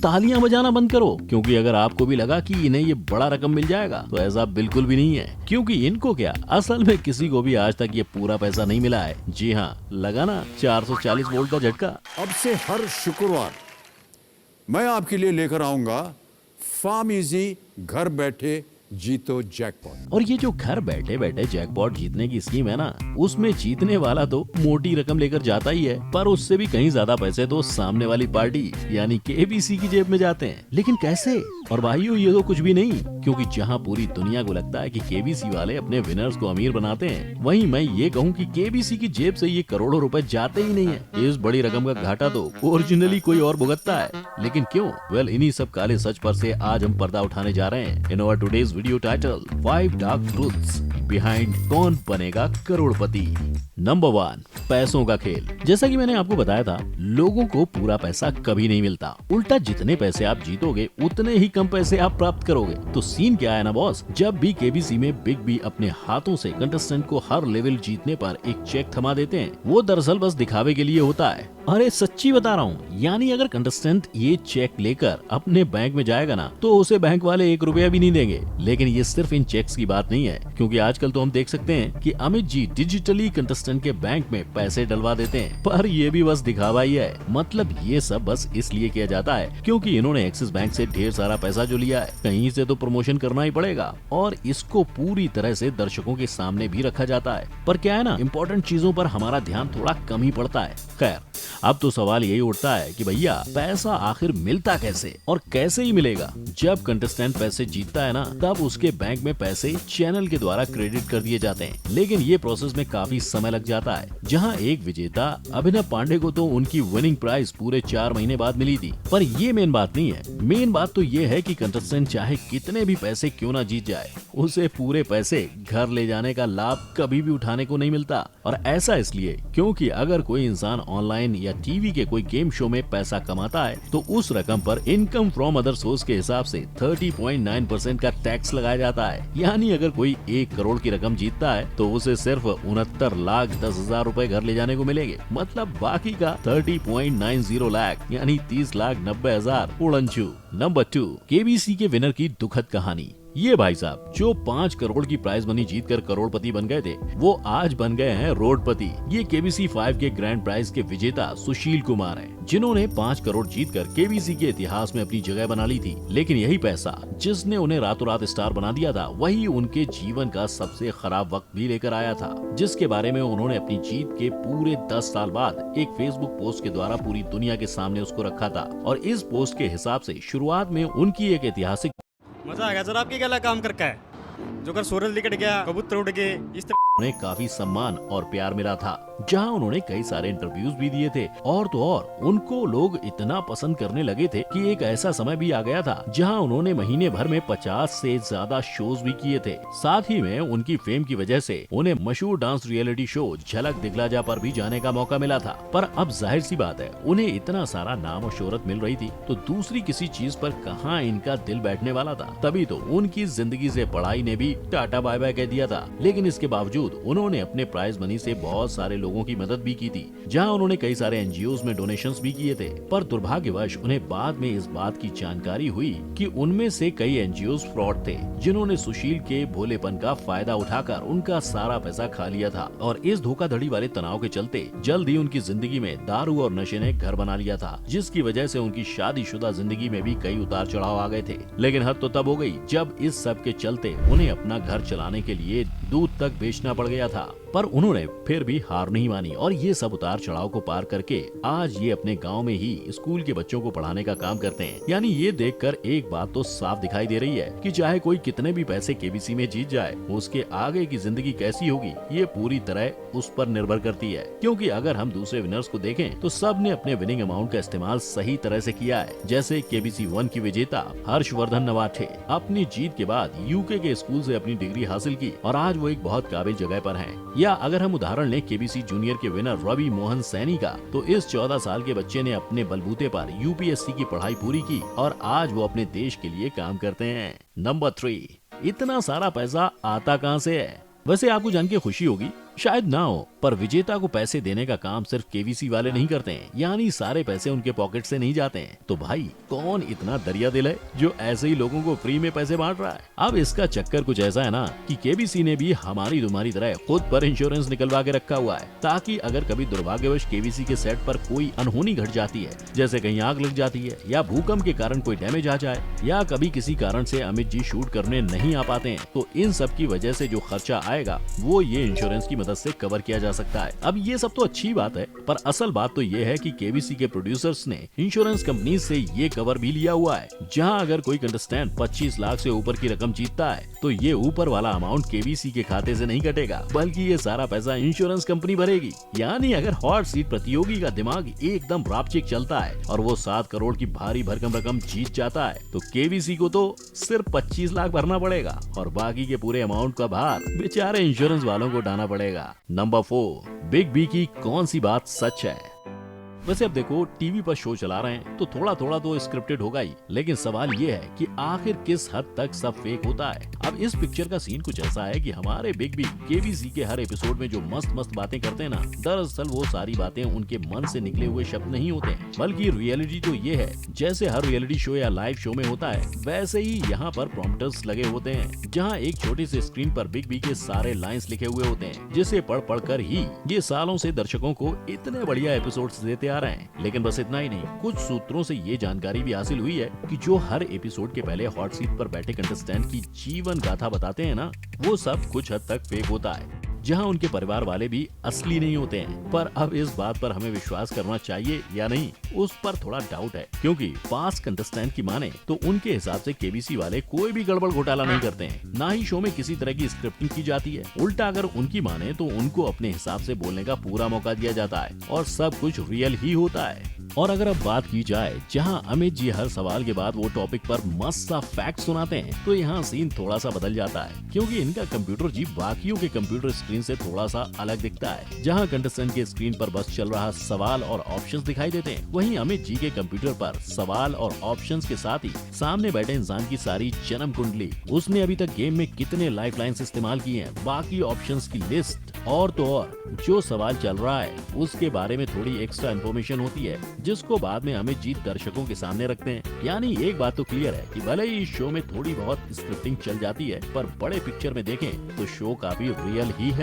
तालियां बजाना बंद करो, क्योंकि अगर आपको भी लगा कि इन्हें ये बड़ा रकम मिल जाएगा तो ऐसा बिल्कुल भी नहीं है, क्योंकि इनको क्या, असल में किसी को भी आज तक ये पूरा पैसा नहीं मिला है। जी हाँ, लगा ना 440 वोल्ट का झटका। अब से हर शुक्रवार मैं आपके लिए लेकर आऊंगा फार्म इजी घर बैठे जीतो जैकपॉट। और ये जो घर बैठे बैठे जैकपॉट जीतने की स्कीम है ना, उसमें जीतने वाला तो मोटी रकम लेकर जाता ही है, पर उससे भी कहीं ज्यादा पैसे तो सामने वाली पार्टी यानी केबीसी की जेब में जाते हैं। लेकिन कैसे? और भाइयों, ये तो कुछ भी नहीं, क्योंकि जहां पूरी दुनिया को लगता है कि केबीसी वाले अपने विनर्स को अमीर बनाते हैं, वहीं मैं ये कहूं कि केबीसी की जेब से ये करोड़ों रुपए जाते ही नहीं है। इस बड़ी रकम का घाटा तो ओरिजिनली कोई और भुगतता है। लेकिन क्यों? वेल, इन्हीं सब काले सच पर से आज हम पर्दा उठाने जा रहे हैं in our today's video title 5 dark truths behind Kaun Banega Crorepati. Number 1, पैसों का खेल। जैसा कि मैंने आपको बताया था, लोगों को पूरा पैसा कभी नहीं मिलता। उल्टा जितने पैसे आप जीतोगे उतने ही कम पैसे आप प्राप्त करोगे। तो सीन क्या है ना बॉस, जब भी केबीसी में बिग बी अपने हाथों से कंटेस्टेंट को हर लेवल जीतने पर एक चेक थमा देते हैं, वो दरअसल बस दिखावे के लिए होता है। अरे सच्ची बता रहा हूँ, यानी अगर कंटेस्टेंट ये चेक लेकर अपने बैंक में जाएगा ना, तो उसे बैंक वाले 1 रुपया भी नहीं देंगे। लेकिन ये सिर्फ इन चेक्स की बात नहीं है, क्योंकि आजकल तो हम देख सकते हैं कि अमित जी डिजिटली कंटेस्टेंट के बैंक में पैसे डलवा देते हैं। पर ये भी बस दिखावा ही है। मतलब ये सब बस इसलिए किया जाता है क्योंकि इन्होंने एक्सिस बैंक से ढेर सारा पैसा जो लिया है, कहीं से तो प्रमोशन करना ही पड़ेगा, और इसको पूरी तरह से दर्शकों के सामने भी रखा जाता है। पर क्या है ना, इम्पोर्टेंट चीजों पर हमारा ध्यान थोड़ा कम ही पड़ता है। खैर, अब तो सवाल यही उठता है कि भैया पैसा आखिर मिलता कैसे और कैसे ही मिलेगा? जब कंटेस्टेंट पैसे जीतता है ना, तब उसके बैंक में पैसे चैनल के द्वारा क्रेडिट कर दिए जाते हैं। लेकिन ये प्रोसेस में काफी समय लग जाता है। जहां एक विजेता अभिनव पांडे को तो उनकी विनिंग प्राइस पूरे 4 महीने बाद मिली थी। पर ये मेन बात नहीं है। मेन बात तो ये है कि कंटेस्टेंट चाहे कितने भी पैसे क्यों ना जीत जाए, उसे पूरे पैसे घर ले जाने का लाभ कभी भी उठाने को नहीं मिलता। और ऐसा इसलिए क्योंकि अगर कोई इंसान ऑनलाइन या टीवी के कोई गेम शो में पैसा कमाता है, तो उस रकम पर इनकम फ्रॉम अदर सोर्स के हिसाब से 30.9% का टैक्स लगाया जाता है। यानी अगर कोई 1 करोड़ की रकम जीतता है, तो उसे सिर्फ 69,10,000 रुपए घर ले जाने को मिलेंगे। मतलब बाकी का 30.90 लाख यानी 30,90,000 उड़नछू। नंबर 2, केबीसी के विनर की दुखद कहानी। ये भाई साहब जो 5 करोड़ की प्राइज मनी जीतकर करोड़पति बन गए थे, वो आज बन गए हैं रोडपति। ये केबीसी 5 के ग्रैंड प्राइज के विजेता सुशील कुमार हैं, जिन्होंने 5 करोड़ जीतकर केबीसी के इतिहास में अपनी जगह बना ली थी। लेकिन यही पैसा जिसने उन्हें रातों रात स्टार बना दिया था, वही उनके जीवन का सबसे खराब वक्त भी लेकर आया था, जिसके बारे में उन्होंने अपनी जीत के पूरे 10 साल बाद एक फेसबुक पोस्ट के द्वारा पूरी दुनिया के सामने उसको रखा था। और इस पोस्ट के हिसाब से शुरुआत में उनकी एक ऐतिहासिक मजा आ गया सर, आपकी क्या काम करके है जो कर सूरज निकट गया, कबूतर उड़ गए, इस तरह उन्हें काफी सम्मान और प्यार मिला था, जहां उन्होंने कई सारे इंटरव्यूज भी दिए थे। और तो और उनको लोग इतना पसंद करने लगे थे कि एक ऐसा समय भी आ गया था जहां उन्होंने महीने भर में 50 से ज्यादा शोज भी किए थे। साथ ही में उनकी फेम की वजह से उन्हें मशहूर डांस रियलिटी शो झलक दिखला जा पर भी जाने का मौका मिला था। पर अब जाहिर सी बात है, उन्हें इतना सारा नाम और शोहरत मिल रही थी, तो दूसरी किसी चीज पर कहाँ इनका दिल बैठने वाला था। तभी तो उनकी जिंदगी से पढ़ाई ने भी टाटा बाय बाय कह दिया था। लेकिन इसके बावजूद उन्होंने अपने प्राइज मनी से बहुत सारे लोगों की मदद भी की थी, जहां उन्होंने कई सारे एनजीओज में डोनेशंस भी किए थे। पर दुर्भाग्यवश उन्हें बाद में इस बात की जानकारी हुई कि उनमें से कई एनजीओज फ्रॉड थे, जिन्होंने सुशील के भोलेपन का फायदा उठाकर उनका सारा पैसा खा लिया था। और इस धोखाधड़ी वाले तनाव के चलते जल्द ही उनकी जिंदगी में दारू और नशे ने घर बना लिया था, जिसकी वजह से उनकी शादीशुदा जिंदगी में भी कई उतार चढ़ाव आ गए थे। लेकिन हद तो तब हो गई जब इस सब के चलते उन्हें अपना घर चलाने के लिए दूध तक बेचना पड़ गया था। पर उन्होंने फिर भी हार नहीं मानी और ये सब उतार चढ़ाव को पार करके आज ये अपने गांव में ही स्कूल के बच्चों को पढ़ाने का काम करते हैं। यानी ये देखकर एक बात तो साफ दिखाई दे रही है कि चाहे कोई कितने भी पैसे केबीसी में जीत जाए, उसके आगे की जिंदगी कैसी होगी ये पूरी तरह उस पर निर्भर करती है। क्योंकि अगर हम दूसरे विनर्स को देखें तो सब ने अपने विनिंग अमाउंट का इस्तेमाल सही तरह से किया है। जैसे केबीसी 1 की विजेता हर्षवर्धन नवाठे अपनी जीत के बाद यूके के स्कूल से अपनी डिग्री हासिल की और आज वो एक बहुत काबिल जगह पर हैं। या अगर हम उदाहरण लें केबीसी जूनियर के विनर रवि मोहन सैनी का, तो इस 14 साल के बच्चे ने अपने बलबूते पर यूपीएससी की पढ़ाई पूरी की और आज वो अपने देश के लिए काम करते हैं। नंबर 3, इतना सारा पैसा आता कहां से है? वैसे आपको जान के खुशी होगी, शायद ना हो, पर विजेता को पैसे देने का काम सिर्फ केबीसी वाले नहीं करते हैं, यानी सारे पैसे उनके पॉकेट से नहीं जाते हैं। तो भाई कौन इतना दरिया दिल है जो ऐसे ही लोगों को फ्री में पैसे बांट रहा है? अब इसका चक्कर कुछ ऐसा है ना कि केबीसी ने भी हमारी तुम्हारी तरह खुद पर इंश्योरेंस निकलवा के रखा हुआ है, ताकि अगर कभी दुर्भाग्यवश केबीसी के सेट पर कोई अनहोनी घट जाती है, जैसे कहीं आग लग जाती है या भूकंप के कारण कोई डैमेज आ जाए या कभी किसी कारण से अमित जी शूट करने नहीं आ पाते हैं, तो इन सब की वजह से जो खर्चा आएगा वो ये इंश्योरेंस की मदद से कवर किया जा सकता है। अब ये सब तो अच्छी बात है, पर असल बात तो ये है कि केबीसी के प्रोड्यूसर्स ने इंश्योरेंस कंपनी से ये कवर भी लिया हुआ है, जहां अगर कोई कंटेस्टेंट 25 लाख से ऊपर की रकम जीतता है तो ये ऊपर वाला अमाउंट केबीसी के खाते से नहीं कटेगा, बल्कि ये सारा पैसा इंश्योरेंस कंपनी भरेगी। यानी अगर हॉट सीट प्रतियोगी का दिमाग एकदम रापचिक चलता है और वो 7 करोड़ की भारी भरकम रकम जीत जाता है, तो केबीसी को तो सिर्फ 25 लाख भरना पड़ेगा और बाकी के पूरे अमाउंट का भार बेचारे इंश्योरेंस वालों को उठाना पड़ेगा। नंबर 4, बिग बी की कौन सी बात सच है? वैसे अब देखो, टीवी पर शो चला रहे हैं तो थोड़ा थोड़ा तो स्क्रिप्टेड होगा ही, लेकिन सवाल ये है कि आखिर किस हद तक सब फेक होता है। अब इस पिक्चर का सीन कुछ ऐसा है कि हमारे बिग बी केबीसी के हर एपिसोड में जो मस्त मस्त बातें करते हैं ना, दरअसल वो सारी बातें उनके मन से निकले हुए शब्द नहीं होते हैं, बल्कि रियलिटी तो ये है जैसे हर रियलिटी शो या लाइव शो में होता है, वैसे ही यहाँ पर प्रॉम्प्टर्स लगे होते हैं, जहाँ एक छोटी सी स्क्रीन पर बिग बी के सारे लाइन्स लिखे हुए होते हैं, जिसे पढ़ पढ़ कर ही ये सालों से दर्शकों को इतने बढ़िया एपिसोड्स देते आ रहे हैं। लेकिन बस इतना ही नहीं, कुछ सूत्रों से ये जानकारी भी हासिल हुई है कि जो हर एपिसोड के पहले हॉट सीट पर बैठे कंटेस्टेंट की जीवन गाथा बताते हैं ना, वो सब कुछ हद तक फेक होता है, जहां उनके परिवार वाले भी असली नहीं होते हैं। पर अब इस बात पर हमें विश्वास करना चाहिए या नहीं, उस पर थोड़ा डाउट है, क्योंकि पास्ट कंटेस्टेंट की माने तो उनके हिसाब से केबीसी वाले कोई भी गड़बड़ घोटाला नहीं करते हैं, ना ही शो में किसी तरह की स्क्रिप्टिंग की जाती है। उल्टा अगर उनकी माने तो उनको अपने हिसाब से बोलने का पूरा मौका दिया जाता है और सब कुछ रियल ही होता है। और अगर अब बात की जाए जहां अमित जी हर सवाल के बाद वो टॉपिक पर मस्त सा फैक्ट सुनाते हैं, तो यहाँ सीन थोड़ा सा बदल जाता है, क्योंकि इनका कंप्यूटर जी बाकियों के कंप्यूटर स्क्रीन से थोड़ा सा अलग दिखता है। जहां कंटेस्टेंट के स्क्रीन पर बस चल रहा सवाल और ऑप्शंस दिखाई देते हैं, वहीं अमित जी के कंप्यूटर पर सवाल और ऑप्शंस के साथ ही सामने बैठे इंसान की सारी जन्म कुंडली, उसने अभी तक गेम में कितने लाइफ लाइन्स इस्तेमाल किए हैं, बाकी ऑप्शंस की लिस्ट, और तो और जो सवाल चल रहा है उसके बारे में थोड़ी एक्स्ट्रा इन्फॉर्मेशन होती है, जिसको बाद में अमित जी दर्शकों के सामने रखते हैं। यानी एक बात तो क्लियर है कि भले ही इस शो में थोड़ी बहुत स्क्रिप्टिंग चल जाती है, पर बड़े पिक्चर में देखें तो शो काफी रियल ही है।